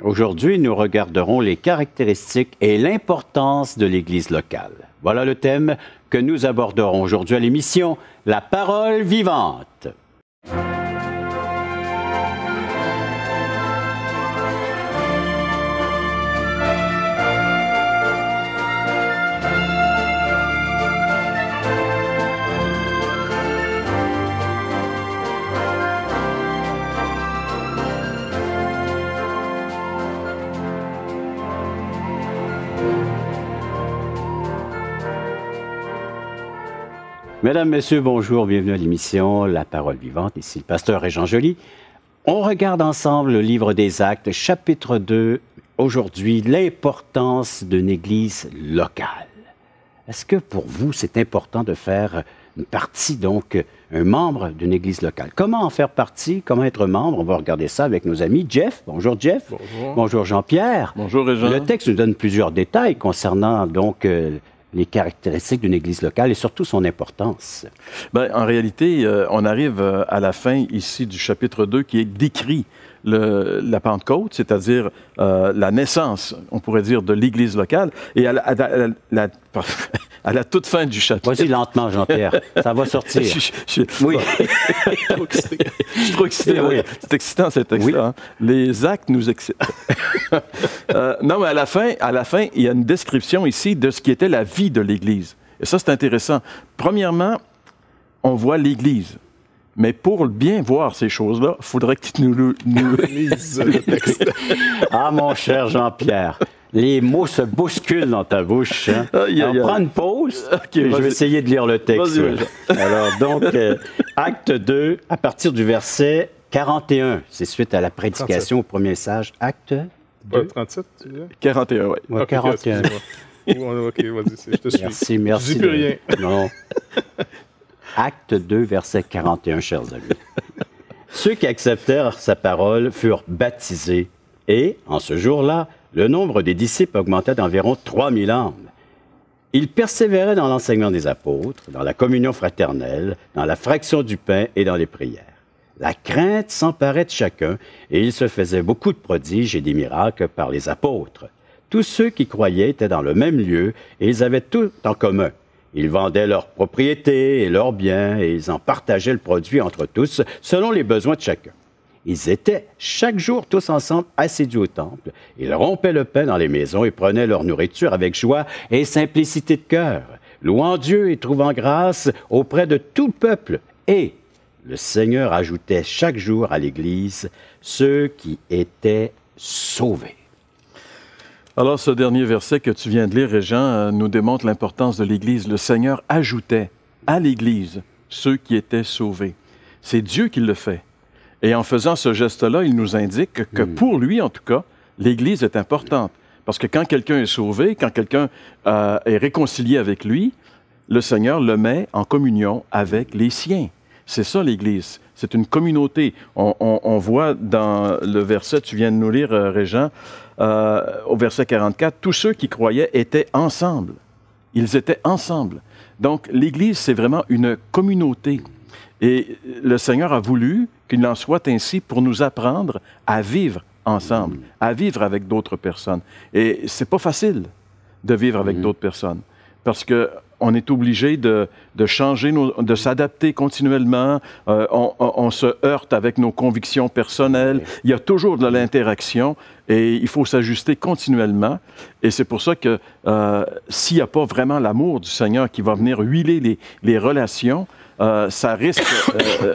Aujourd'hui, nous regarderons les caractéristiques et l'importance de l'Église locale. Voilà le thème que nous aborderons aujourd'hui à l'émission La Parole vivante. Mesdames, Messieurs, bonjour, bienvenue à l'émission La Parole vivante. Ici le pasteur Régent Joly. On regarde ensemble le livre des Actes, chapitre 2. Aujourd'hui, l'importance d'une Église locale. Est-ce que pour vous, c'est important de faire une partie, donc un membre d'une Église locale? Comment en faire partie? Comment être membre? On va regarder ça avec nos amis. Jeff, bonjour Jeff. Bonjour. Bonjour Jean-Pierre. Bonjour Régent. Le texte nous donne plusieurs détails concernant donc les caractéristiques d'une Église locale et surtout son importance. Bien, en réalité, on arrive à la fin ici du chapitre 2 qui décrit la Pentecôte, c'est-à-dire la naissance, on pourrait dire, de l'Église locale. Et à la toute fin du chapitre... Vas-y lentement, Jean-Pierre, ça va sortir. Oui. Je suis trop excité. Oui. C'est excitant, cet texte-là. Oui. Hein? Les actes nous excitent. Non, mais à la fin, il y a une description ici de ce qui était la vie de l'Église. Et ça, c'est intéressant. Premièrement, on voit l'Église. Mais pour bien voir ces choses-là, il faudrait que tu nous lises le texte. Ah, mon cher Jean-Pierre, les mots se bousculent dans ta bouche. Hein? On prend une pause et je vais essayer de lire le texte. Alors, donc, acte 2, à partir du verset 41. C'est suite à la prédication 37. Au premier message. Acte 2. 37, tu dis? 41, oui. Ouais, 41. OK, vas-y, je te suis. Merci. Je dis plus rien. Non. Acte 2, verset 41, chers amis. Ceux qui acceptèrent sa parole furent baptisés et, en ce jour-là, le nombre des disciples augmenta d'environ 3000 âmes. Ils persévéraient dans l'enseignement des apôtres, dans la communion fraternelle, dans la fraction du pain et dans les prières. La crainte s'emparait de chacun et il se faisait beaucoup de prodiges et des miracles par les apôtres. Tous ceux qui croyaient étaient dans le même lieu et ils avaient tout en commun. Ils vendaient leurs propriétés et leurs biens et ils en partageaient le produit entre tous selon les besoins de chacun. Ils étaient chaque jour tous ensemble assidus au temple. Ils rompaient le pain dans les maisons et prenaient leur nourriture avec joie et simplicité de cœur, louant Dieu et trouvant grâce auprès de tout le peuple. Et le Seigneur ajoutait chaque jour à l'Église ceux qui étaient sauvés. Alors, ce dernier verset que tu viens de lire, Régent, nous démontre l'importance de l'Église. Le Seigneur ajoutait à l'Église ceux qui étaient sauvés. C'est Dieu qui le fait. Et en faisant ce geste-là, il nous indique que pour lui, en tout cas, l'Église est importante. Parce que quand quelqu'un est sauvé, quand quelqu'un est réconcilié avec lui, le Seigneur le met en communion avec les siens. C'est ça, l'Église. C'est une communauté. On voit dans le verset, tu viens de nous lire, Régent, au verset 44, tous ceux qui croyaient étaient ensemble. Ils étaient ensemble. Donc, l'Église, c'est vraiment une communauté. Et le Seigneur a voulu qu'il en soit ainsi pour nous apprendre à vivre ensemble, à vivre avec d'autres personnes. Et c'est pas facile de vivre avec d'autres personnes, parce que on est obligé de changer, de s'adapter continuellement. On se heurte avec nos convictions personnelles. Il y a toujours de l'interaction et il faut s'ajuster continuellement. Et c'est pour ça que s'il n'y a pas vraiment l'amour du Seigneur qui va venir huiler les relations, ça risque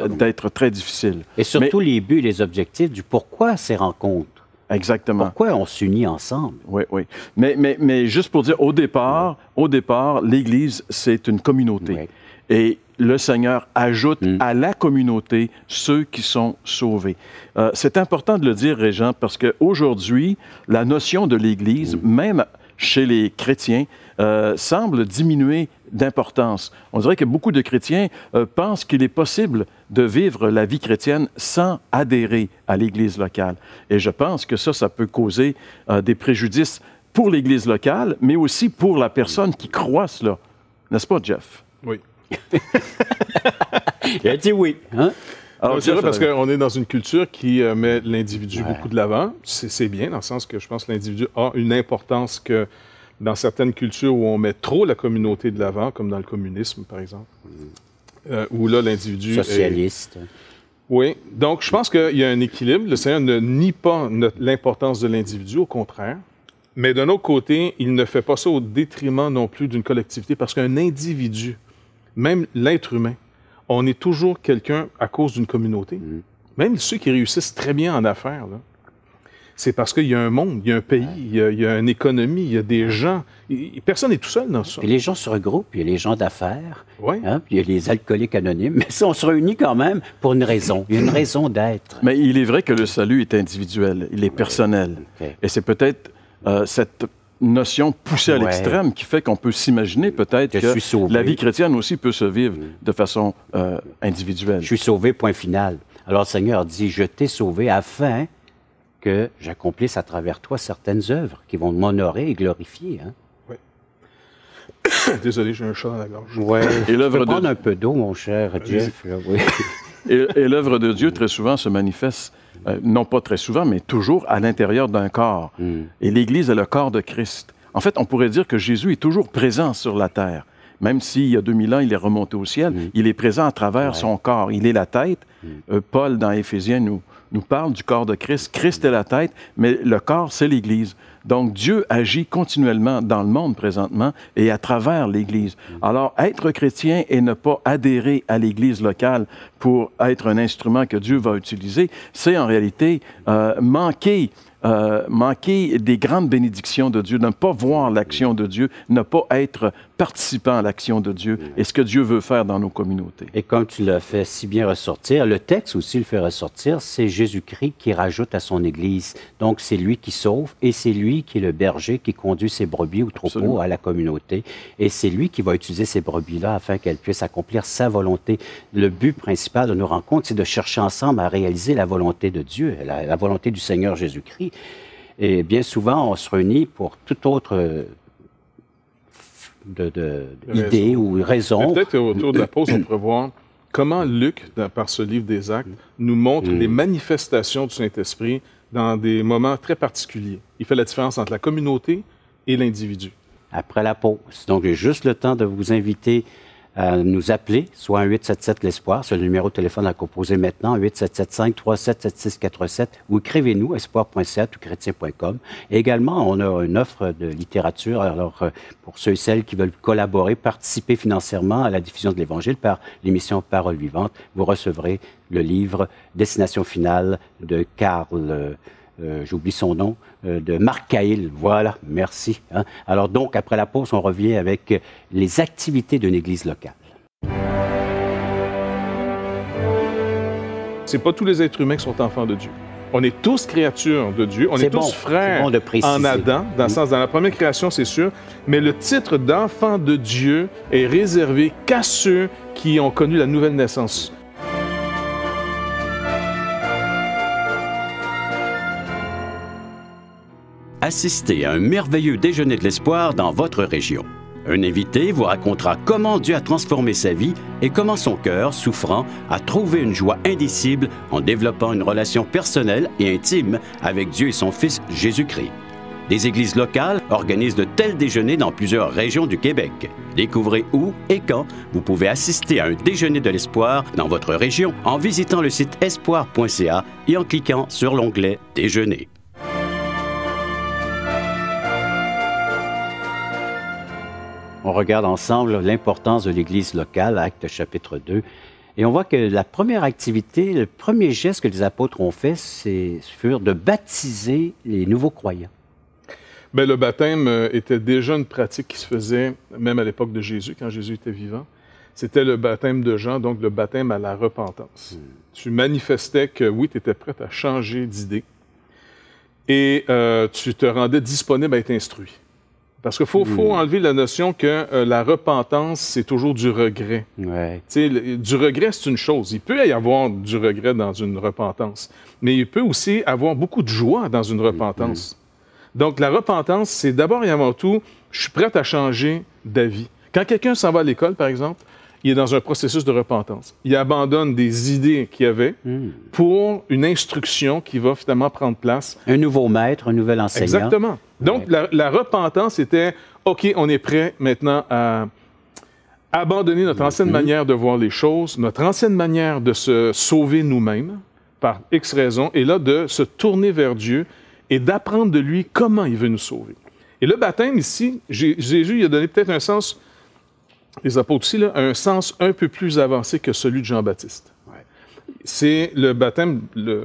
d'être très difficile. Et surtout les buts et les objectifs du pourquoi ces rencontres. Exactement. Pourquoi on s'unit ensemble? Oui, oui. Mais juste pour dire, au départ, l'Église, c'est une communauté. Oui. Et le Seigneur ajoute à la communauté ceux qui sont sauvés. C'est important de le dire, Régent, parce qu'aujourd'hui, la notion de l'Église, même chez les chrétiens, semble diminuer d'importance. On dirait que beaucoup de chrétiens pensent qu'il est possible de vivre la vie chrétienne sans adhérer à l'Église locale. Et je pense que ça peut causer des préjudices pour l'Église locale, mais aussi pour la personne qui croit cela. N'est-ce pas, Jeff? Oui. Il a dit oui. Hein? Alors, c'est vrai parce qu'on est dans une culture qui met l'individu beaucoup de l'avant. C'est bien, dans le sens que je pense que l'individu a une importance que dans certaines cultures où on met trop la communauté de l'avant, comme dans le communisme, par exemple, où là, l'individu socialiste. Oui. Donc, je pense qu'il y a un équilibre. Le Seigneur ne nie pas l'importance de l'individu, au contraire. Mais d'un autre côté, il ne fait pas ça au détriment non plus d'une collectivité, parce qu'un individu, même l'être humain, on est toujours quelqu'un à cause d'une communauté. Même ceux qui réussissent très bien en affaires, c'est parce qu'il y a un monde, il y a un pays, il y a une économie, il y a des gens. Personne n'est tout seul dans ça. Puis les gens se regroupent, il y a les gens d'affaires, puis il y a les alcooliques anonymes, mais ça, on se réunit quand même pour une raison. Il y a une raison d'être. Mais il est vrai que le salut est individuel, il est personnel. Et c'est peut-être cette notion poussée à l'extrême qui fait qu'on peut s'imaginer peut-être que la vie chrétienne aussi peut se vivre de façon individuelle. Je suis sauvé, point final. Alors le Seigneur dit, je t'ai sauvé afin que j'accomplisse à travers toi certaines œuvres qui vont m'honorer et glorifier. Hein? Oui. Désolé, j'ai un chat dans la gorge. Oui. Et l'œuvre prendre un peu d'eau, mon cher Jeff. Oui. Et l'œuvre de Dieu, très souvent, se manifeste, non pas très souvent, mais toujours à l'intérieur d'un corps. Et l'Église est le corps de Christ. En fait, on pourrait dire que Jésus est toujours présent sur la terre. Même s'il y a 2000 ans, il est remonté au ciel, il est présent à travers son corps. Il est la tête. Paul, dans Éphésiens, nous parle du corps de Christ. Christ est la tête, mais le corps, c'est l'Église. Donc, Dieu agit continuellement dans le monde présentement et à travers l'Église. Alors, être chrétien et ne pas adhérer à l'Église locale pour être un instrument que Dieu va utiliser, c'est en réalité manquer des grandes bénédictions de Dieu, ne pas voir l'action de Dieu, ne pas être participant à l'action de Dieu et ce que Dieu veut faire dans nos communautés. Et comme tu l'as fait si bien ressortir, le texte aussi le fait ressortir, c'est Jésus-Christ qui rajoute à son Église. Donc, c'est lui qui sauve et c'est lui qui est le berger qui conduit ses brebis ou troupeaux à la communauté. Et c'est lui qui va utiliser ces brebis-là afin qu'elles puissent accomplir sa volonté. Le but principal de nos rencontres, c'est de chercher ensemble à réaliser la volonté de Dieu, la volonté du Seigneur Jésus-Christ. Et bien souvent, on se réunit pour toute autre idée ou raison. Peut-être autour de la pause, on pourrait voir comment Luc, par ce livre des Actes, nous montre les manifestations du Saint-Esprit dans des moments très particuliers. Il fait la différence entre la communauté et l'individu. Après la pause. Donc, j'ai juste le temps de vous inviter à nous appeler, soit un 877-l'Espoir, c'est le numéro de téléphone à composer maintenant, 877-537-7647, ou écrivez-nous, espoir.ca ou chrétien.com. Également, on a une offre de littérature, alors pour ceux et celles qui veulent collaborer, participer financièrement à la diffusion de l'Évangile par l'émission Parole vivante, vous recevrez le livre Destination finale de Karl... j'oublie son nom, de Marc Cahill. Voilà, merci. Hein? Alors donc, après la pause, on revient avec les activités d'une église locale. C'est pas tous les êtres humains qui sont enfants de Dieu. On est tous créatures de Dieu, on est tous frères en Adam, dans le sens, dans la première création, c'est sûr, mais le titre d'enfant de Dieu est réservé qu'à ceux qui ont connu la nouvelle naissance. Assistez à un merveilleux déjeuner de l'espoir dans votre région. Un invité vous racontera comment Dieu a transformé sa vie et comment son cœur, souffrant, a trouvé une joie indicible en développant une relation personnelle et intime avec Dieu et son Fils Jésus-Christ. Des églises locales organisent de tels déjeuners dans plusieurs régions du Québec. Découvrez où et quand vous pouvez assister à un déjeuner de l'espoir dans votre région en visitant le site espoir.ca et en cliquant sur l'onglet « Déjeuner ». On regarde ensemble l'importance de l'Église locale, Actes chapitre 2. Et on voit que la première activité, le premier geste que les apôtres ont fait, fut de baptiser les nouveaux croyants. Bien, le baptême était déjà une pratique qui se faisait même à l'époque de Jésus, quand Jésus était vivant. C'était le baptême de Jean, donc le baptême à la repentance. Tu manifestais que oui, tu étais prêt à changer d'idée et tu te rendais disponible à être instruit. Parce qu'il faut enlever la notion que la repentance, c'est toujours du regret. Ouais. Du regret, c'est une chose. Il peut y avoir du regret dans une repentance, mais il peut aussi avoir beaucoup de joie dans une repentance. Donc, la repentance, c'est d'abord et avant tout, je suis prêt à changer d'avis. Quand quelqu'un s'en va à l'école, par exemple, il est dans un processus de repentance. Il abandonne des idées qu'il avait pour une instruction qui va finalement prendre place. Un nouveau maître, un nouvel enseignant. Exactement. Donc, la repentance était, OK, on est prêt maintenant à abandonner notre ancienne manière de voir les choses, notre ancienne manière de se sauver nous-mêmes, par X raisons, et là, de se tourner vers Dieu et d'apprendre de lui comment il veut nous sauver. Et le baptême, ici, Jésus il a donné peut-être un sens, les apôtres aussi, là, un sens un peu plus avancé que celui de Jean-Baptiste. Ouais. C'est le baptême,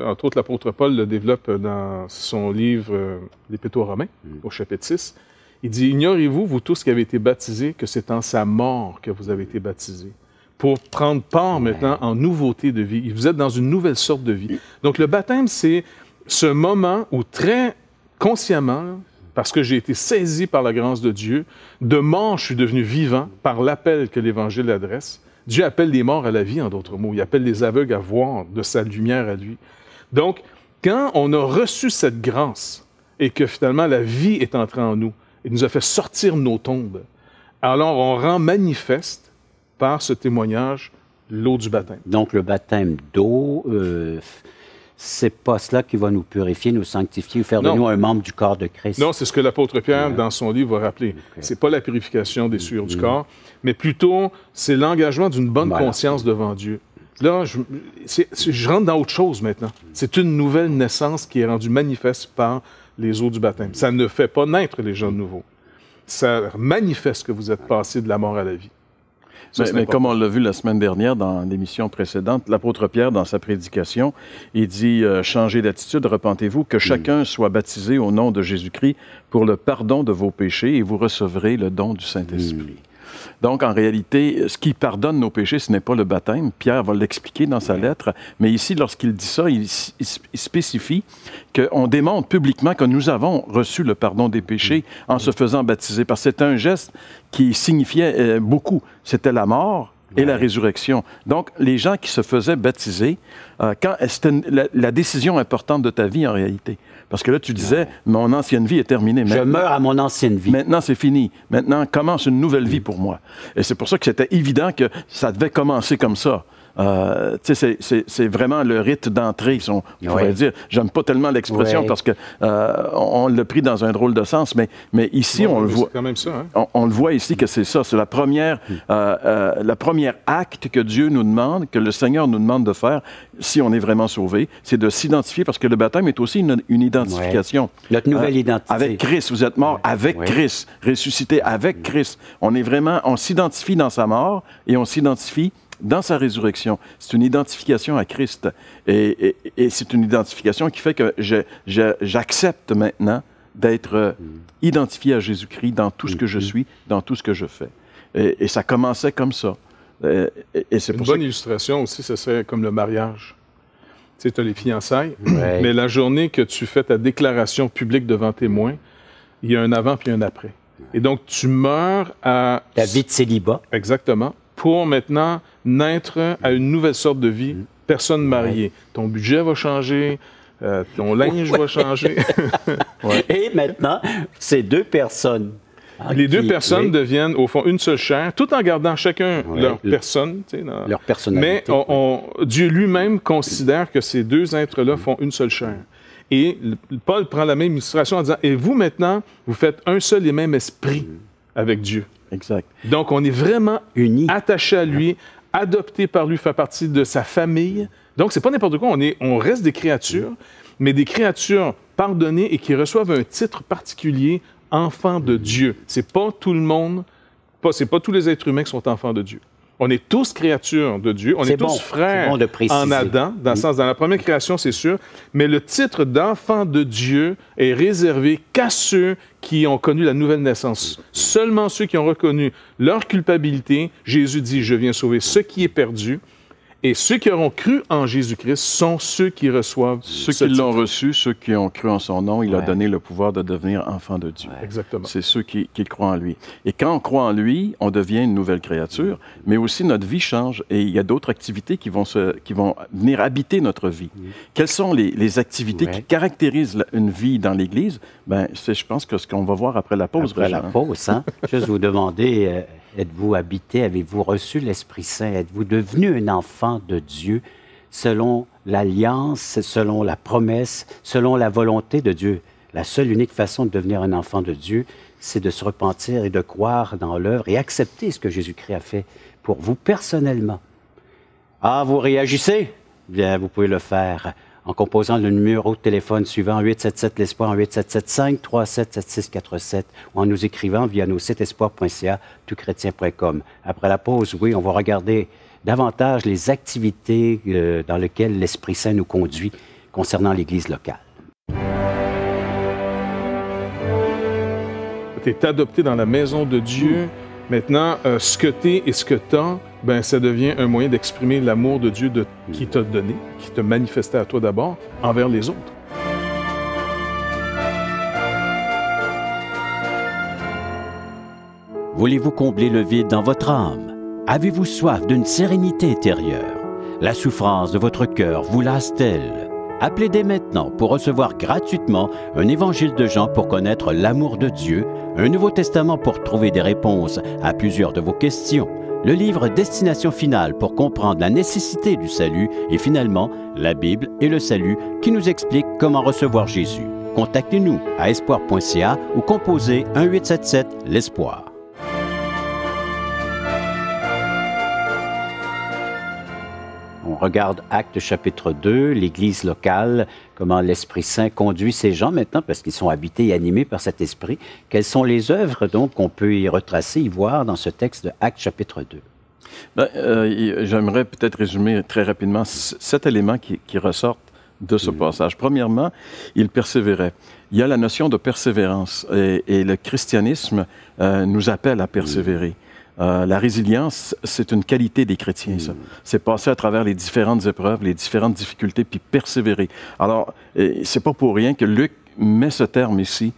entre autres l'apôtre Paul le développe dans son livre l'Épître aux Romains, au chapitre 6. Il dit, « Ignorez-vous, vous tous qui avez été baptisés, que c'est en sa mort que vous avez été baptisés, pour prendre part maintenant en nouveauté de vie. Vous êtes dans une nouvelle sorte de vie. » Donc le baptême, c'est ce moment où très consciemment, parce que j'ai été saisi par la grâce de Dieu, de mort, je suis devenu vivant par l'appel que l'Évangile adresse. Dieu appelle les morts à la vie, en d'autres mots. Il appelle les aveugles à voir de sa lumière à lui. Donc, quand on a reçu cette grâce et que finalement la vie est entrée en nous, il nous a fait sortir de nos tombes, alors on rend manifeste par ce témoignage l'eau du baptême. Donc, le baptême d'eau, c'est pas cela qui va nous purifier, nous sanctifier, faire de nous un membre du corps de Christ. Non, c'est ce que l'apôtre Pierre, dans son livre, va rappeler. C'est pas la purification des souillures du corps, mais plutôt, c'est l'engagement d'une bonne conscience devant Dieu. Là, je rentre dans autre chose maintenant. C'est une nouvelle naissance qui est rendue manifeste par les eaux du baptême. Ça ne fait pas naître les gens de nouveau. Ça manifeste que vous êtes passé de la mort à la vie. Mais comme on l'a vu la semaine dernière dans l'émission précédente, l'apôtre Pierre, dans sa prédication, il dit « Changez d'attitude, repentez-vous, que chacun soit baptisé au nom de Jésus-Christ pour le pardon de vos péchés et vous recevrez le don du Saint-Esprit. » Donc, en réalité, ce qui pardonne nos péchés, ce n'est pas le baptême. Pierre va l'expliquer dans sa lettre. Mais ici, lorsqu'il dit ça, il spécifie qu'on démontre publiquement que nous avons reçu le pardon des péchés en se faisant baptiser. Parce que c'était un geste qui signifiait beaucoup. C'était la mort et la résurrection. Donc, les gens qui se faisaient baptiser, c'était la décision importante de ta vie, en réalité. Parce que là, tu disais, mon ancienne vie est terminée. Je meurs à mon ancienne vie. Maintenant, c'est fini. Maintenant, commence une nouvelle vie pour moi. Et c'est pour ça que c'était évident que ça devait commencer comme ça. C'est vraiment le rite d'entrée, on pourrait dire. J'aime pas tellement l'expression parce que on l'a pris dans un drôle de sens, mais ici, on le voit. C'est quand même ça, hein? On le voit ici que c'est ça. C'est la première acte que Dieu nous demande, que le Seigneur nous demande de faire, si on est vraiment sauvé, c'est de s'identifier, parce que le baptême est aussi une identification. Notre nouvelle identité. Avec Christ, vous êtes mort avec Christ, ressuscité avec Christ. On s'identifie dans sa mort et on s'identifie dans sa résurrection. C'est une identification à Christ. Et c'est une identification qui fait que j'accepte maintenant d'être identifié à Jésus-Christ dans tout ce que je suis, dans tout ce que je fais. Et ça commençait comme ça. Et c'est une pour bonne ça illustration aussi, ce serait comme le mariage. Tu sais, tu as les fiançailles, mais la journée que tu fais ta déclaration publique devant témoins, il y a un avant puis un après. Et donc, tu meurs à... La vie de célibat. Exactement. Pour maintenant naître à une nouvelle sorte de vie, personne mariée. Ton budget va changer, ton linge va changer. Et maintenant, c'est deux personnes. Les deux personnes deviennent, au fond, une seule chair, tout en gardant chacun leur personne. Leur personnalité. Mais Dieu lui-même considère que ces deux êtres-là font une seule chair. Et Paul prend la même illustration en disant, « Et vous, maintenant, vous faites un seul et même esprit avec Dieu. » Exact. Donc, on est vraiment unis, attaché à lui, adopté par lui, fait partie de sa famille. Donc, c'est pas n'importe quoi. On reste des créatures, mais des créatures pardonnées et qui reçoivent un titre particulier, enfant de Dieu. C'est pas tout le monde, c'est pas tous les êtres humains qui sont enfants de Dieu. On est tous créatures de Dieu. On est tous frères en Adam, dans le sens, dans la première création, c'est sûr. Mais le titre d'enfant de Dieu est réservé qu'à ceux qui ont connu la nouvelle naissance. Seulement ceux qui ont reconnu leur culpabilité, Jésus dit, je viens sauver ce qui est perdu. Et ceux qui auront cru en Jésus-Christ sont ceux qui reçoivent ceux qui l'ont reçu, ceux qui ont cru en son nom, il a donné le pouvoir de devenir enfant de Dieu. Exactement. C'est ceux qui croient en lui. Et quand on croit en lui, on devient une nouvelle créature, mais aussi notre vie change et il y a d'autres activités qui vont venir habiter notre vie. Quelles sont les activités qui caractérisent une vie dans l'Église? C'est, je pense, que ce qu'on va voir après la pause. Après la pause, hein? Juste vous demander... êtes-vous habité? Avez-vous reçu l'Esprit Saint? Êtes-vous devenu un enfant de Dieu selon l'alliance, selon la promesse, selon la volonté de Dieu? La seule unique façon de devenir un enfant de Dieu, c'est de se repentir et de croire dans l'œuvre et accepter ce que Jésus-Christ a fait pour vous personnellement. Ah, vous réagissez? Bien, vous pouvez le faire en composant le numéro de téléphone suivant 877-l'Espoir, 877-537-7647 ou en nous écrivant via nos sites espoir.ca, toutchrétien.com. Après la pause, oui, on va regarder davantage les activités dans lesquelles l'Esprit Saint nous conduit concernant l'Église locale. Tu es adopté dans la maison de Dieu. Maintenant, ce que tu es et ce que tu as, ben, ça devient un moyen d'exprimer l'amour de Dieu qui t'a donné, qui t'a manifesté à toi d'abord, envers les autres. Voulez-vous combler le vide dans votre âme? Avez-vous soif d'une sérénité intérieure? La souffrance de votre cœur vous lasse-t-elle? Appelez dès maintenant pour recevoir gratuitement un évangile de Jean pour connaître l'amour de Dieu, un Nouveau Testament pour trouver des réponses à plusieurs de vos questions, le livre Destination finale pour comprendre la nécessité du salut et finalement la Bible et le salut qui nous explique comment recevoir Jésus. Contactez-nous à espoir.ca ou composez 1-877-l'Espoir. On regarde Actes chapitre 2, l'Église locale, comment l'Esprit Saint conduit ces gens maintenant, parce qu'ils sont habités et animés par cet Esprit. Quelles sont les œuvres donc qu'on peut y retracer, y voir dans ce texte de Actes chapitre 2? J'aimerais peut-être résumer très rapidement 7 éléments qui ressortent de ce passage. Premièrement, il persévérait. Il y a la notion de persévérance et le christianisme nous appelle à persévérer. La résilience, c'est une qualité des chrétiens, ça. C'est passer à travers les différentes épreuves, les différentes difficultés, puis persévérer. Alors, c'est pas pour rien que Luc met ce terme ici,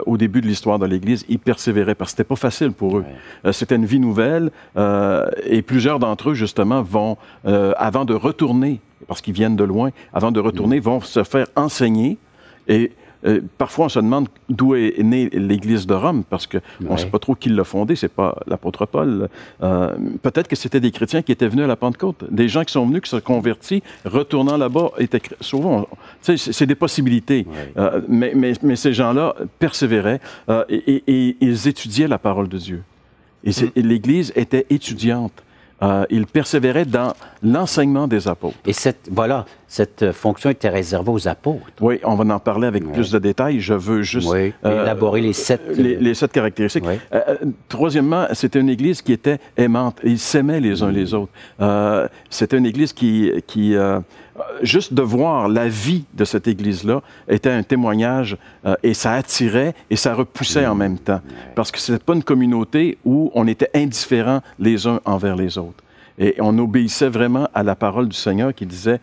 au début de l'histoire de l'Église. Ils persévéraient parce que c'était pas facile pour eux. C'était une vie nouvelle et plusieurs d'entre eux, justement, vont, avant de retourner, parce qu'ils viennent de loin, avant de retourner, vont se faire enseigner et parfois, on se demande d'où est née l'Église de Rome, parce qu'on ne sait pas trop qui l'a fondée, c'est pas l'apôtre Paul. Peut-être que c'était des chrétiens qui étaient venus à la Pentecôte, des gens qui sont venus, qui se sont convertis, retournant là-bas, étaient sauvés. C'est des possibilités. Mais ces gens-là persévéraient et ils étudiaient la parole de Dieu. Et l'Église était étudiante. Il persévérait dans l'enseignement des apôtres. Et cette fonction était réservée aux apôtres. Oui, on va en parler avec plus de détails. Je veux juste élaborer les 7... les 7 caractéristiques. Troisièmement, c'était une Église qui était aimante. Ils s'aimaient les uns les autres. C'était une Église qui juste de voir la vie de cette Église-là était un témoignage et ça attirait et ça repoussait en même temps. Parce que ce n'était pas une communauté où on était indifférents les uns envers les autres. Et on obéissait vraiment à la parole du Seigneur qui disait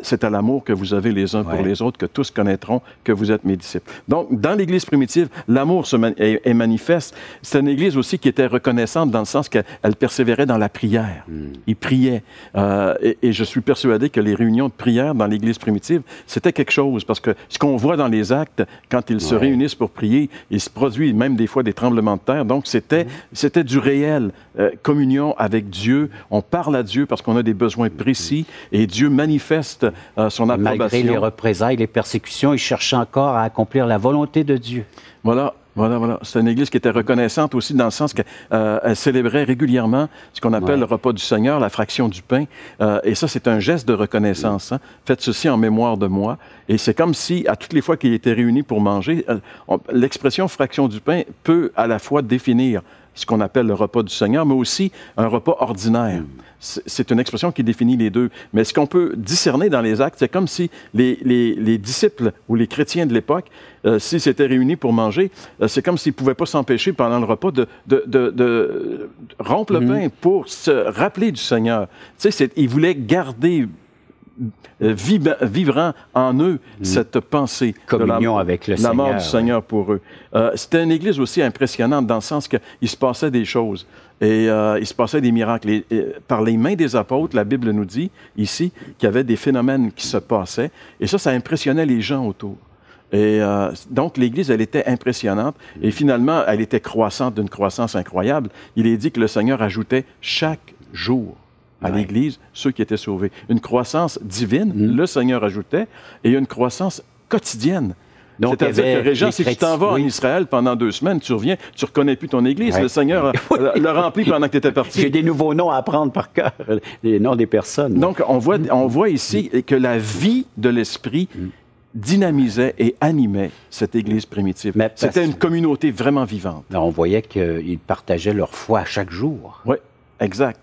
c'est à l'amour que vous avez les uns pour les autres que tous connaîtront que vous êtes mes disciples. Donc, dans l'Église primitive, l'amour est manifeste. C'est une Église aussi qui était reconnaissante dans le sens qu'elle persévérait dans la prière. Ils priaient. Et je suis persuadé que les réunions de prière dans l'Église primitive, c'était quelque chose. Parce que ce qu'on voit dans les actes, quand ils se réunissent pour prier, il se produit même des fois des tremblements de terre. Donc, c'était du réel. Communion avec Dieu. On parle à Dieu parce qu'on a des besoins précis et Dieu manifeste son approbation. Malgré les représailles, les persécutions, il cherchait encore à accomplir la volonté de Dieu. Voilà. C'est une Église qui était reconnaissante aussi dans le sens qu'elle célébrait régulièrement ce qu'on appelle le repas du Seigneur, la fraction du pain. Et ça, c'est un geste de reconnaissance. Faites ceci en mémoire de moi. Et c'est comme si, à toutes les fois qu'ils étaient réunis pour manger, l'expression fraction du pain peut à la fois définir ce qu'on appelle le repas du Seigneur, mais aussi un repas ordinaire. C'est une expression qui définit les deux. Mais ce qu'on peut discerner dans les actes, c'est comme si les disciples ou les chrétiens de l'époque, s'ils s'étaient réunis pour manger, c'est comme s'ils ne pouvaient pas s'empêcher pendant le repas de rompre le pain pour se rappeler du Seigneur. Tu sais, ils voulaient garder vivrant en eux cette pensée communion avec le Seigneur, la mort du Seigneur pour eux. C'était une Église aussi impressionnante dans le sens qu'il se passait des choses et il se passait des miracles. Et par les mains des apôtres, la Bible nous dit ici qu'il y avait des phénomènes qui se passaient et ça impressionnait les gens autour. Et donc, l'Église, elle était impressionnante. Et finalement, elle était croissante d'une croissance incroyable. Il est dit que le Seigneur ajoutait chaque jour à l'Église ceux qui étaient sauvés. Une croissance divine, le Seigneur ajoutait, et une croissance quotidienne. C'est-à-dire que, Régent, si tu t'en vas en Israël pendant 2 semaines, tu reviens, tu ne reconnais plus ton Église. Le Seigneur l'a rempli pendant que tu étais parti. J'ai des nouveaux noms à apprendre par cœur, les noms des personnes. Donc, on voit ici que la vie de l'Esprit dynamisait et animait cette Église primitive. C'était une communauté vraiment vivante. Alors, on voyait qu'ils partageaient leur foi chaque jour. Oui, exact.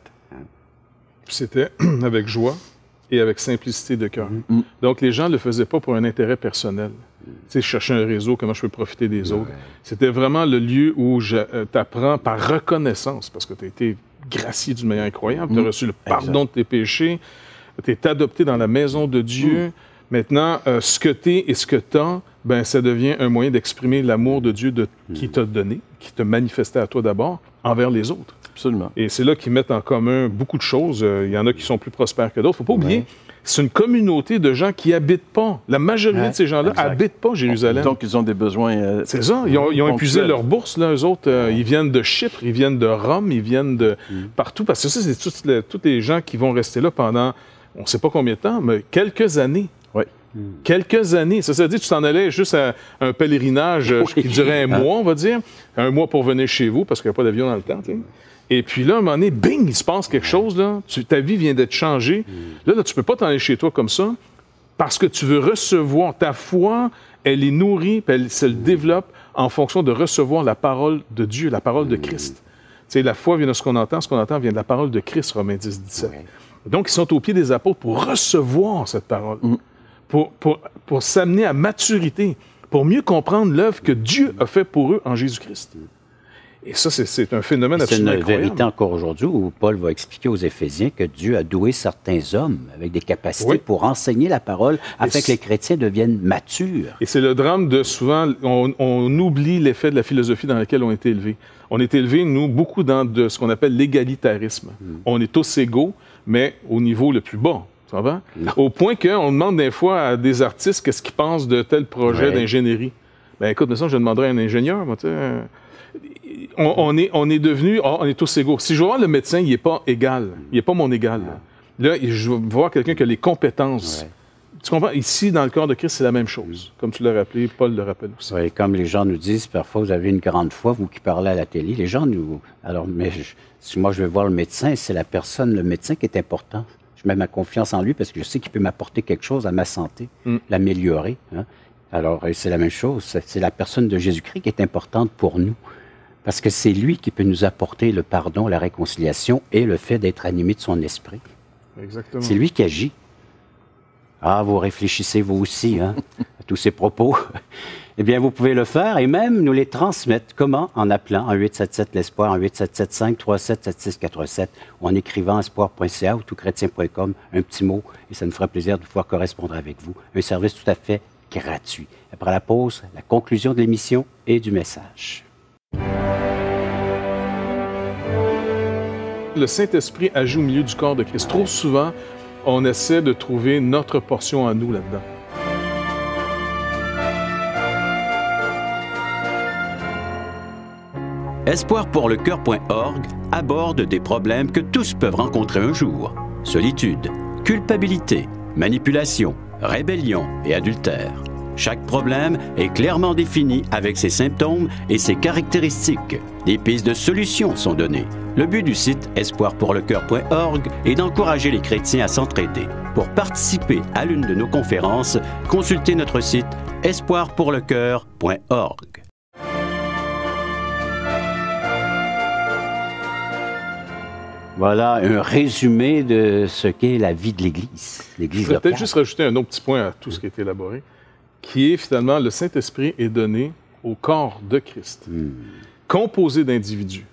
C'était avec joie et avec simplicité de cœur. Donc, les gens ne le faisaient pas pour un intérêt personnel. Tu sais, je cherchais un réseau, comment je peux profiter des autres. C'était vraiment le lieu où tu apprends par reconnaissance, parce que tu as été gracié d'une manière incroyable, tu as reçu le pardon de tes péchés, tu es adopté dans la maison de Dieu. Maintenant, ce que tu es et ce que tu as, ben, ça devient un moyen d'exprimer l'amour de Dieu qui t'a donné, qui t'a manifesté à toi d'abord, envers les autres. Absolument. Et c'est là qu'ils mettent en commun beaucoup de choses. Il y en a qui sont plus prospères que d'autres. Il ne faut pas oublier, c'est une communauté de gens qui n'habitent pas. La majorité de ces gens-là n'habitent pas Jérusalem. Donc, ils ont des besoins c'est ça. Ils ont épuisé leur bourse, là, eux autres. Ils viennent de Chypre, ils viennent de Rome, ils viennent de partout. Parce que ça, c'est tous les gens qui vont rester là pendant, on ne sait pas combien de temps, mais quelques années. Quelques années. Ça veut dire que tu t'en allais juste à un pèlerinage qui durait un mois, on va dire. Un mois pour venir chez vous, parce qu'il n'y a pas d'avion dans le temps. T'sais. Et puis là, à un moment donné, bing, il se passe quelque chose. Là. Ta vie vient d'être changée. Là, tu ne peux pas t'en aller chez toi comme ça, parce que tu veux recevoir. Ta foi, elle est nourrie, puis elle se développe en fonction de recevoir la parole de Dieu, la parole de Christ. T'sais, la foi vient de ce qu'on entend vient de la parole de Christ, Romains 10, 17. Donc, ils sont au pied des apôtres pour recevoir cette parole. Pour s'amener à maturité, pour mieux comprendre l'œuvre que Dieu a fait pour eux en Jésus-Christ. Et ça, c'est un phénomène absolument incroyable. C'est une vérité encore aujourd'hui où Paul va expliquer aux Éphésiens que Dieu a doué certains hommes avec des capacités pour enseigner la parole afin que les chrétiens deviennent matures. Et c'est le drame de souvent, on oublie l'effet de la philosophie dans laquelle on a été élevés. On est élevés, nous, beaucoup dans ce qu'on appelle l'égalitarisme. On est tous égaux, mais au niveau le plus bas. Ça va? Au point qu'on demande des fois à des artistes qu'est-ce qu'ils pensent de tel projet d'ingénierie. Ben écoute, de ça, je demanderais à un ingénieur. Moi, on est devenus, on est tous égaux. Si je veux voir le médecin, il n'est pas égal. Il n'est pas mon égal. Là, je veux voir quelqu'un qui a les compétences. Tu comprends? Ici, dans le corps de Christ, c'est la même chose. Comme tu l'as rappelé, Paul le rappelle aussi. Oui, comme les gens nous disent, parfois, vous avez une grande foi, vous qui parlez à la télé. Les gens nous... Alors, mais si moi, je vais voir le médecin, c'est le médecin qui est important. Je mets ma confiance en lui parce que je sais qu'il peut m'apporter quelque chose à ma santé, l'améliorer. Hein? Alors, c'est la même chose. C'est la personne de Jésus-Christ qui est importante pour nous. Parce que c'est lui qui peut nous apporter le pardon, la réconciliation et le fait d'être animé de son esprit. Exactement. C'est lui qui agit. Ah, vous réfléchissez vous aussi à tous ces propos. Eh bien, vous pouvez le faire et même nous les transmettre. Comment? En appelant en 877-l'Espoir, en 877-537-7647 ou en écrivant espoir.ca ou touchrétien.com, un petit mot, et ça nous fera plaisir de pouvoir correspondre avec vous. Un service tout à fait gratuit. Après la pause, la conclusion de l'émission et du message. Le Saint-Esprit agit au milieu du corps de Christ. Trop souvent, on essaie de trouver notre portion à nous là-dedans. Espoirpourlecoeur.org aborde des problèmes que tous peuvent rencontrer un jour. Solitude, culpabilité, manipulation, rébellion et adultère. Chaque problème est clairement défini avec ses symptômes et ses caractéristiques. Des pistes de solutions sont données. Le but du site espoirpourlecoeur.org est d'encourager les chrétiens à s'entraider. Pour participer à l'une de nos conférences, consultez notre site espoirpourlecoeur.org. Voilà un résumé de ce qu'est la vie de l'Église. L'Église je vais peut-être juste rajouter un autre petit point à tout ce qui a été élaboré, qui est finalement le Saint-Esprit est donné au corps de Christ, composé d'individus.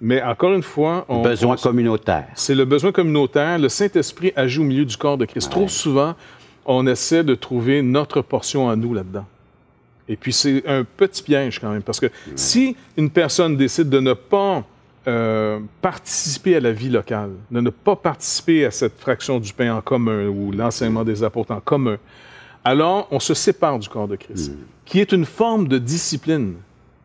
Mais encore une fois... besoin communautaire. C'est le besoin communautaire. Le Saint-Esprit agit au milieu du corps de Christ. Trop souvent, on essaie de trouver notre portion à nous là-dedans. Et puis c'est un petit piège quand même, parce que si une personne décide de ne pas participer à la vie locale, de ne pas participer à cette fraction du pain en commun ou l'enseignement des apôtres en commun, alors on se sépare du corps de Christ, qui est une forme de discipline.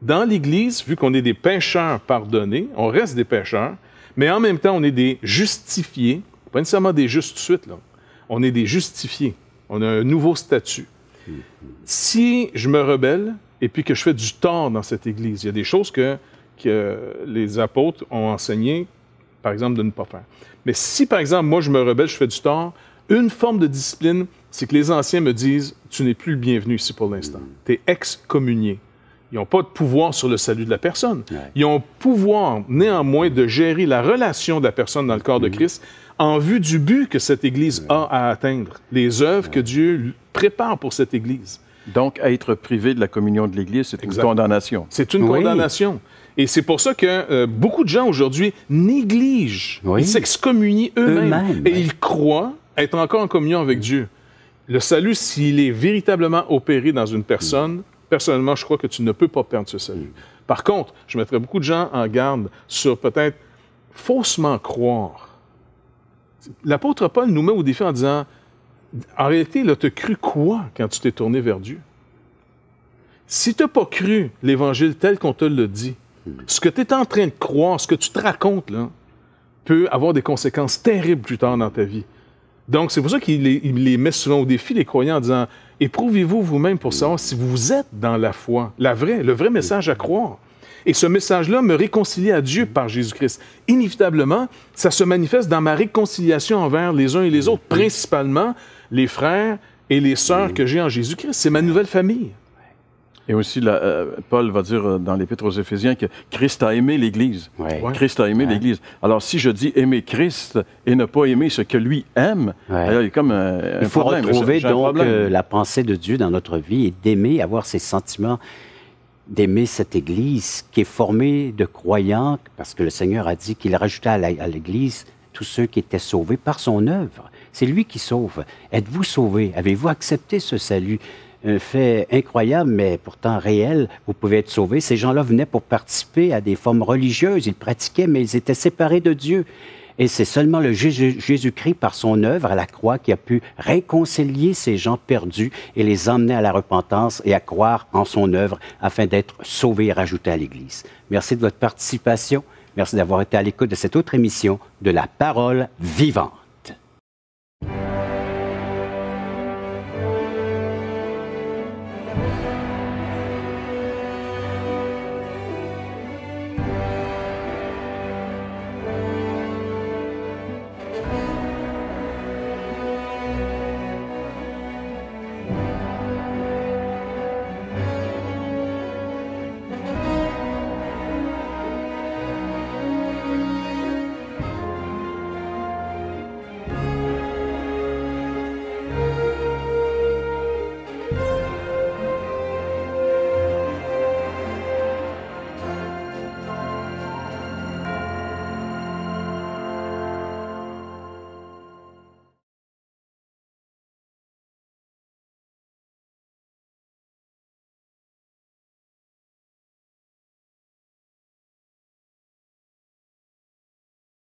Dans l'Église, vu qu'on est des pécheurs pardonnés, on reste des pécheurs, mais en même temps, on est des justifiés, pas nécessairement des justes tout de suite, là. On est des justifiés. On a un nouveau statut. Si je me rebelle et puis que je fais du tort dans cette Église, il y a des choses que les apôtres ont enseigné, par exemple, de ne pas faire. Mais si, par exemple, moi, je me rebelle, je fais du tort, une forme de discipline, c'est que les anciens me disent « Tu n'es plus le bienvenu ici pour l'instant. Tu es excommunié. » Ils n'ont pas de pouvoir sur le salut de la personne. Ils ont pouvoir, néanmoins, de gérer la relation de la personne dans le corps de Christ en vue du but que cette Église a à atteindre, les œuvres que Dieu prépare pour cette Église. Donc, être privé de la communion de l'Église, c'est une condamnation. C'est une condamnation. Et c'est pour ça que beaucoup de gens aujourd'hui négligent, ils s'excommunient eux-mêmes. Et ils croient être encore en communion avec Dieu. Le salut, s'il est véritablement opéré dans une personne, personnellement, je crois que tu ne peux pas perdre ce salut. Par contre, je mettrais beaucoup de gens en garde sur peut-être faussement croire. L'apôtre Paul nous met au défi en disant, en réalité, tu as cru quoi quand tu t'es tourné vers Dieu? Si tu n'as pas cru l'Évangile tel qu'on te l'a dit, ce que tu es en train de croire, ce que tu te racontes, là, peut avoir des conséquences terribles plus tard dans ta vie. Donc, c'est pour ça qu'il les met souvent au défi, les croyants, en disant « Éprouvez-vous vous-même pour savoir si vous êtes dans la foi, le vrai message à croire. » Et ce message-là me réconcilie à Dieu par Jésus-Christ. Inévitablement, ça se manifeste dans ma réconciliation envers les uns et les autres, principalement les frères et les sœurs que j'ai en Jésus-Christ. C'est ma nouvelle famille. Et aussi, Paul va dire dans l'Épître aux Éphésiens que Christ a aimé l'Église. Christ a aimé l'Église. Alors, si je dis aimer Christ et ne pas aimer ce que lui aime, alors, il y a comme un il faut problème. retrouver donc la pensée de Dieu dans notre vie et d'aimer, avoir ces sentiments, d'aimer cette Église qui est formée de croyants, parce que le Seigneur a dit qu'il rajoutait à l'Église tous ceux qui étaient sauvés par son œuvre. C'est lui qui sauve. Êtes-vous sauvés? Avez-vous accepté ce salut? Un fait incroyable, mais pourtant réel, vous pouvez être sauvés. Ces gens-là venaient pour participer à des formes religieuses. Ils pratiquaient, mais ils étaient séparés de Dieu. Et c'est seulement le Jésus-Christ, par son œuvre à la croix, qui a pu réconcilier ces gens perdus et les emmener à la repentance et à croire en son œuvre afin d'être sauvés et rajoutés à l'Église. Merci de votre participation. Merci d'avoir été à l'écoute de cette autre émission de La Parole vivante.